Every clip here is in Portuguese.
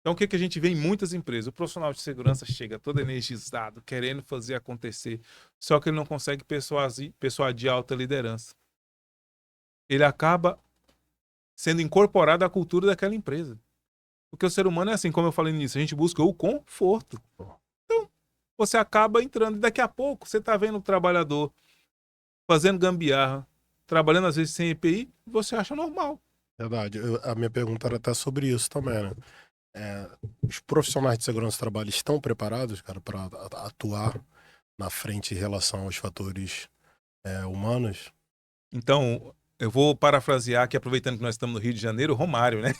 Então, o que a gente vê em muitas empresas? O profissional de segurança chega todo energizado, querendo fazer acontecer, só que ele não consegue persuadir a alta liderança. Ele acaba sendo incorporado à cultura daquela empresa. Porque o ser humano é assim, como eu falei nisso, a gente busca o conforto. Então, você acaba entrando, e daqui a pouco você está vendo o trabalhador fazendo gambiarra, trabalhando às vezes sem EPI, você acha normal. Verdade. A minha pergunta era até sobre isso também, né? Os profissionais de segurança do trabalho estão preparados, cara, para atuar na frente em relação aos fatores humanos? Então, eu vou parafrasear aqui, aproveitando que nós estamos no Rio de Janeiro, o Romário, né?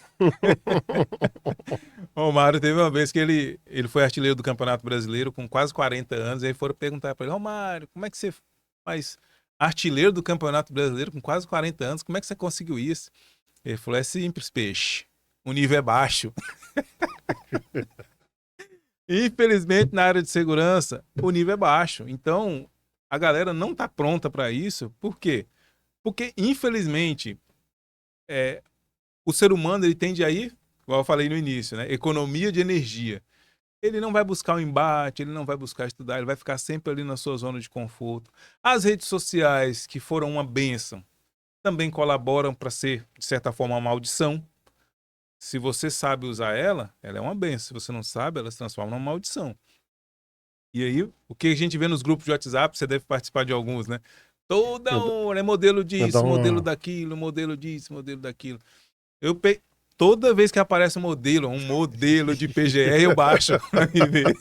O Romário teve uma vez que ele foi artilheiro do Campeonato Brasileiro com quase 40 anos, e aí foram perguntar para ele, Romário, como é que você faz artilheiro do Campeonato Brasileiro com quase 40 anos, como é que você conseguiu isso? Ele falou, é simples, peixe, o nível é baixo. Infelizmente, na área de segurança, o nível é baixo. Então, a galera não está pronta para isso. Por quê? Porque, infelizmente, o ser humano ele tende a ir, igual eu falei no início, né? Economia de energia. Ele não vai buscar um embate, ele não vai buscar estudar, ele vai ficar sempre ali na sua zona de conforto. As redes sociais, que foram uma bênção, também colaboram para ser, de certa forma, uma maldição. Se você sabe usar ela, ela é uma bênção. Se você não sabe, ela se transforma numa maldição. E aí, o que a gente vê nos grupos de WhatsApp, você deve participar de alguns, né? Toda Me, hora é modelo me dá disso, modelo uma. daquilo, modelo disso, modelo daquilo. Eu pe... Toda vez que aparece um modelo de PGR, eu baixo pra me ver.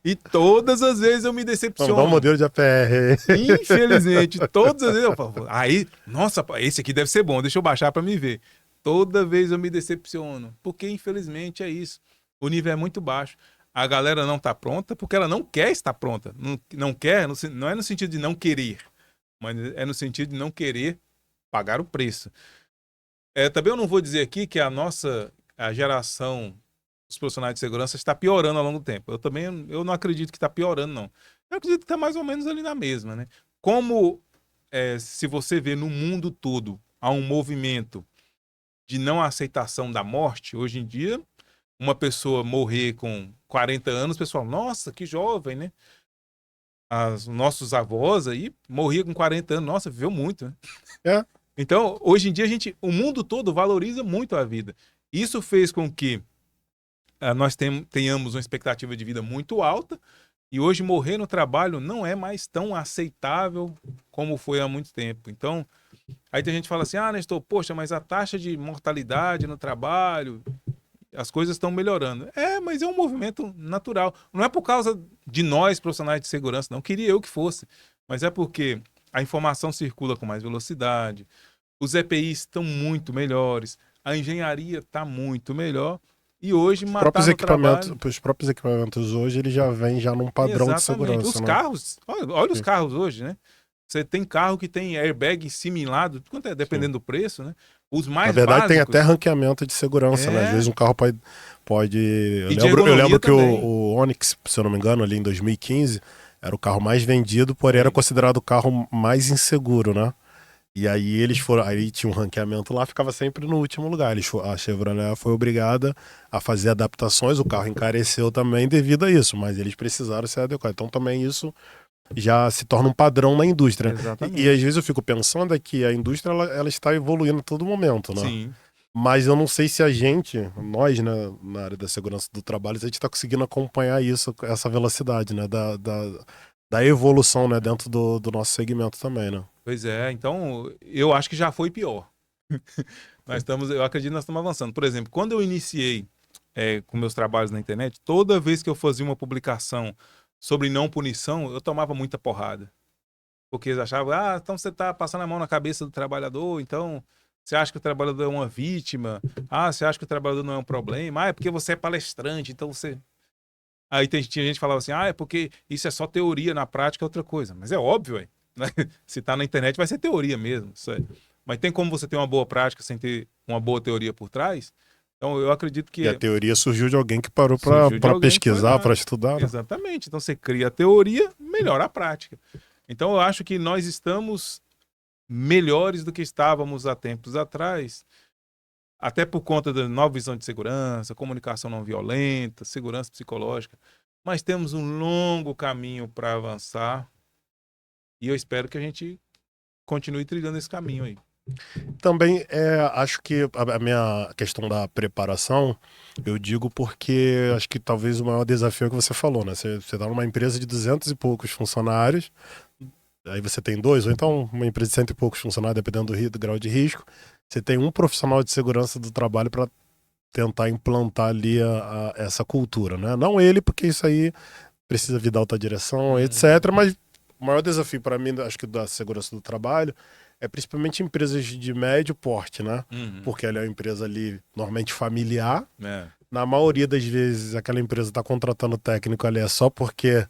E todas as vezes eu me Não, me dá um decepciono. modelo de APR. Infelizmente, todas as vezes eu falo, aí, nossa, esse aqui deve ser bom, deixa eu baixar para me ver. Toda vez eu me decepciono, porque infelizmente é isso. O nível é muito baixo. A galera não está pronta porque ela não quer estar pronta. Não quer, não é no sentido de não querer, mas é no sentido de não querer pagar o preço. Também eu não vou dizer aqui que a geração dos profissionais de segurança está piorando ao longo do tempo. Eu não acredito que está piorando, não. Eu acredito que está mais ou menos ali na mesma, né? Como se você vê no mundo todo há um movimento de não aceitação da morte, hoje em dia, uma pessoa morrer com 40 anos, o pessoal, nossa, que jovem, né? Nossos avós aí morriam com 40 anos, nossa, viveu muito, né? É, Então, hoje em dia, o mundo todo valoriza muito a vida. Isso fez com que nós tenhamos uma expectativa de vida muito alta e hoje morrer no trabalho não é mais tão aceitável como foi há muito tempo. Então, aí tem gente que fala assim, Nestor, poxa, mas a taxa de mortalidade no trabalho, as coisas estão melhorando. Mas é um movimento natural. Não é por causa de nós, profissionais de segurança, não queria eu que fosse, mas é porque a informação circula com mais velocidade, os EPIs estão muito melhores, a engenharia está muito melhor e hoje matar no trabalho. os próprios equipamentos hoje, ele já vem já num padrão de Exatamente. segurança, Os né? carros, olha os Sim, carros hoje, né? Você tem carro que tem airbag em cima e em lado, quanto sim. dependendo do preço, né? Os Na mais verdade, tem até básicos, ranqueamento de segurança, né? Às vezes é, um carro pode... e de Eu ergonomia lembro que também. o Onix, se eu não me engano, ali em 2015, era o carro mais vendido, porém era Sim. considerado o carro mais inseguro, né? E aí eles foram, aí tinha um ranqueamento lá, ficava sempre no último lugar. A Chevrolet foi obrigada a fazer adaptações, o carro encareceu também devido a isso, mas eles precisaram se adequar. Então também isso já se torna um padrão na indústria. E às Exatamente. vezes eu fico pensando é que a indústria ela está evoluindo a todo momento, né? Sim. Mas eu não sei se a gente, nós, né, na área da segurança do trabalho, se a gente está conseguindo acompanhar isso, essa velocidade, né, da evolução, né, dentro do nosso segmento também, né? Pois é, então eu acho que já foi pior. Eu acredito que nós estamos avançando. Por exemplo, quando eu iniciei com meus trabalhos na internet, toda vez que eu fazia uma publicação sobre não punição, eu tomava muita porrada. Porque eles achavam, então você está passando a mão na cabeça do trabalhador, então você acha que o trabalhador é uma vítima, você acha que o trabalhador não é um problema, é porque você é palestrante, então você. Aí tinha gente que falava assim, é porque isso é só teoria, na prática é outra coisa. Mas é óbvio, ué, né? Se tá na internet vai ser teoria mesmo. Isso é. Mas tem como você ter uma boa prática sem ter uma boa teoria por trás? Então eu acredito E a que teoria surgiu de alguém que parou surgiu de para alguém que foi pesquisar, lá. para estudar, né? Exatamente. Então você cria a teoria, melhora a prática. Então eu acho que nós estamos melhores do que estávamos há tempos atrás. até por conta da nova visão de segurança, comunicação não violenta, segurança psicológica. Mas temos um longo caminho para avançar e eu espero que a gente continue trilhando esse caminho aí. Também acho que a minha questão da preparação, eu digo porque acho que talvez o maior desafio é o que você falou, né? Você está numa empresa de 200 e poucos funcionários, aí você tem dois, ou então uma empresa de 100 e poucos funcionários, dependendo do grau de risco, você tem um profissional de segurança do trabalho para tentar implantar ali essa cultura, né? Não ele, porque isso aí precisa vir da alta direção, etc. Mas o maior desafio para mim, acho que da segurança do trabalho, é principalmente empresas de médio porte, né? Porque ela é uma empresa ali normalmente familiar. Na maioria das vezes, aquela empresa está contratando técnico ali só porque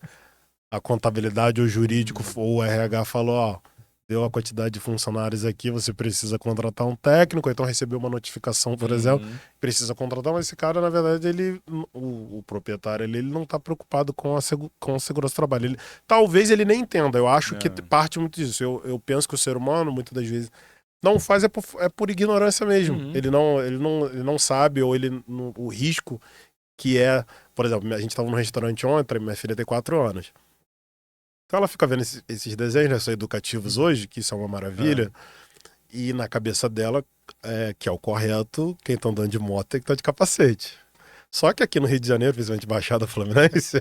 a contabilidade ou o jurídico ou o RH falou, ó, deu a quantidade de funcionários aqui, você precisa contratar um técnico, então recebeu uma notificação, por exemplo, precisa contratar, mas esse cara, na verdade, o proprietário ele não está preocupado com a segurança do trabalho. Talvez ele nem entenda, eu acho que parte muito disso. Eu penso que o ser humano, muitas das vezes, não faz é por ignorância mesmo. Ele não sabe, ou o risco que é, por exemplo, a gente estava num restaurante ontem, minha filha tem 4 anos. Então ela fica vendo esses desenhos, né, são educativos hoje, que isso é uma maravilha, e na cabeça dela, que é o correto, quem tá andando de moto tem que estar de capacete. Só que aqui no Rio de Janeiro, principalmente Baixada Fluminense,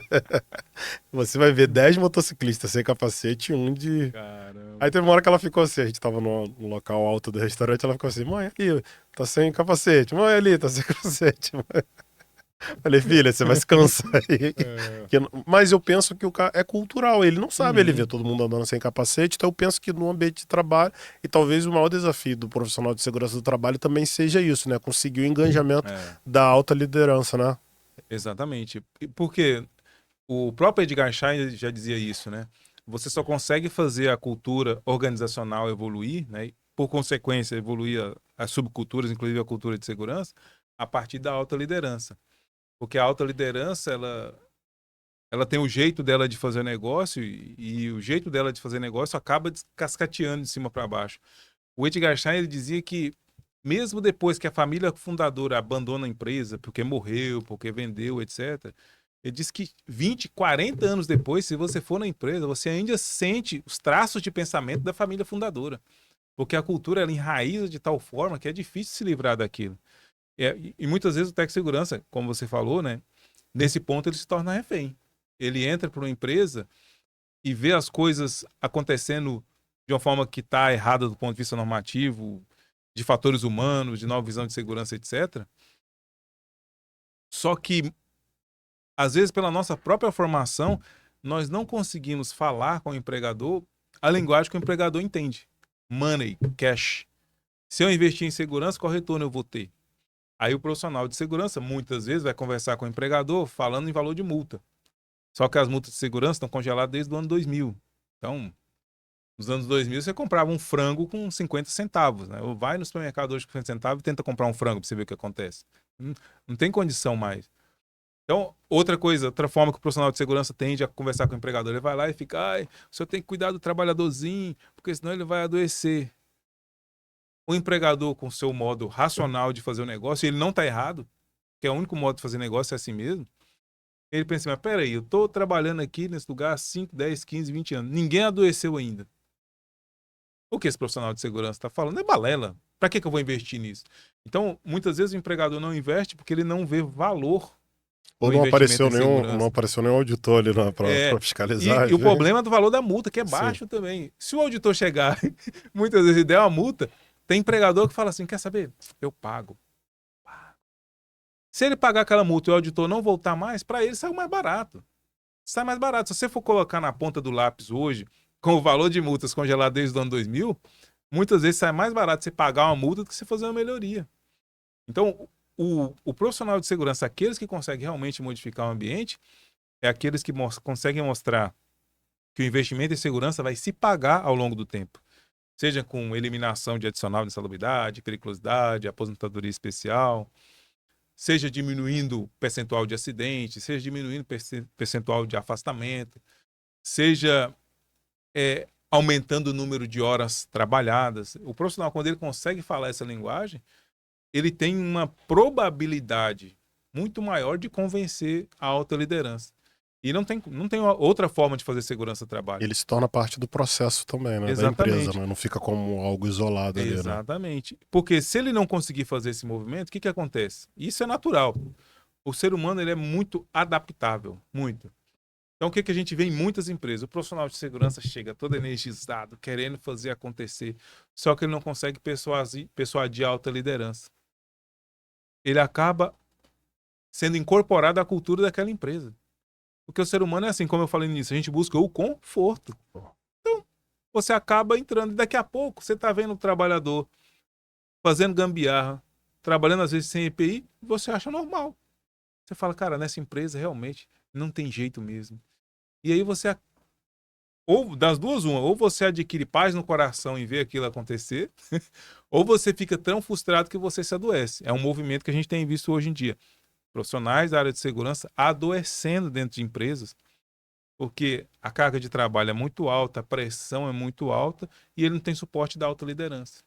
você vai ver 10 motociclistas sem capacete e um de... Caramba. Aí teve uma hora que ela ficou assim, a gente tava no local alto do restaurante, ela ficou assim, mãe, ali, tá sem capacete, mãe, ali, tá sem capacete, mãe. Falei, filha, você vai se cansar aí. Mas eu penso que o cara é cultural, ele não sabe, ele vê todo mundo andando sem capacete, então eu penso que no ambiente de trabalho, e talvez o maior desafio do profissional de segurança do trabalho também seja isso, né? Conseguir o engajamento da alta liderança, né? Exatamente. Porque o próprio Edgar Schein já dizia isso, né? Você só consegue fazer a cultura organizacional evoluir, né? E, por consequência, evoluir as subculturas, inclusive a cultura de segurança, a partir da alta liderança. Porque a alta liderança, ela tem o jeito dela de fazer negócio e o jeito dela de fazer negócio acaba cascateando de cima para baixo. O Edgar Schein ele dizia que mesmo depois que a família fundadora abandona a empresa, porque morreu, porque vendeu, etc., ele diz que 20, 40 anos depois, se você for na empresa, você ainda sente os traços de pensamento da família fundadora. Porque a cultura ela enraiza de tal forma que é difícil se livrar daquilo. E muitas vezes o técnico de segurança, como você falou, né? Nesse ponto ele se torna refém. Ele entra para uma empresa e vê as coisas acontecendo de uma forma que está errada do ponto de vista normativo, de fatores humanos, de nova visão de segurança, etc. Só que, às vezes, pela nossa própria formação, nós não conseguimos falar com o empregador a linguagem que o empregador entende. Money, cash. Se eu investir em segurança, qual retorno eu vou ter? Aí o profissional de segurança, muitas vezes, vai conversar com o empregador falando em valor de multa. Só que as multas de segurança estão congeladas desde o ano 2000. Então, nos anos 2000, você comprava um frango com 50 centavos. Né? Ou vai no supermercado hoje com 50 centavos e tenta comprar um frango para você ver o que acontece. Não tem condição mais. Então, outra coisa, outra forma que o profissional de segurança tende a conversar com o empregador, ele vai lá e fica, o senhor tem que cuidar do trabalhadorzinho, porque senão ele vai adoecer. O empregador, com o seu modo racional de fazer o negócio, ele não está errado, que é o único modo de fazer negócio é assim mesmo. Ele pensa, mas peraí, eu estou trabalhando aqui nesse lugar há 5, 10, 15, 20 anos. Ninguém adoeceu ainda. O que esse profissional de segurança está falando é balela. Para que eu vou investir nisso? Então, muitas vezes o empregador não investe porque ele não vê valor Ou no investimento em segurança. não apareceu nenhum auditor ali para fiscalizar. E o problema é do valor da multa, que é baixo também. Se o auditor chegar muitas vezes e der uma multa, tem empregador que fala assim, quer saber? Eu pago. Se ele pagar aquela multa e o auditor não voltar mais, para ele sai mais barato. Sai mais barato. Se você for colocar na ponta do lápis hoje, com o valor de multas congelado desde o ano 2000, muitas vezes sai mais barato você pagar uma multa do que você fazer uma melhoria. Então, o profissional de segurança, aqueles que conseguem realmente modificar o ambiente, é aqueles que conseguem mostrar que o investimento em segurança vai se pagar ao longo do tempo. Seja com eliminação de adicional de insalubridade, periculosidade, aposentadoria especial, seja diminuindo o percentual de acidentes, seja diminuindo o percentual de afastamento, seja aumentando o número de horas trabalhadas. O profissional, quando ele consegue falar essa linguagem, ele tem uma probabilidade muito maior de convencer a alta liderança. E não tem outra forma de fazer segurança do trabalho. Ele se torna parte do processo também, né? Da empresa, né? Não fica como algo isolado ali, né? Exatamente. Porque se ele não conseguir fazer esse movimento, o que acontece? Isso é natural. O ser humano ele é muito adaptável, muito. Então o que a gente vê em muitas empresas? O profissional de segurança chega todo energizado, querendo fazer acontecer, só que ele não consegue persuadir a alta liderança. Ele acaba sendo incorporado à cultura daquela empresa. Porque o ser humano é assim, como eu falei nisso, a gente busca o conforto. Então, você acaba entrando, e daqui a pouco você está vendo o trabalhador fazendo gambiarra, trabalhando às vezes sem EPI, você acha normal. Você fala, cara, nessa empresa realmente não tem jeito mesmo. E aí você, ou das duas uma, ou você adquire paz no coração em ver aquilo acontecer, ou você fica tão frustrado que você se adoece. É um movimento que a gente tem visto hoje em dia. Profissionais da área de segurança adoecendo dentro de empresas, porque a carga de trabalho é muito alta, a pressão é muito alta e ele não tem suporte da alta liderança.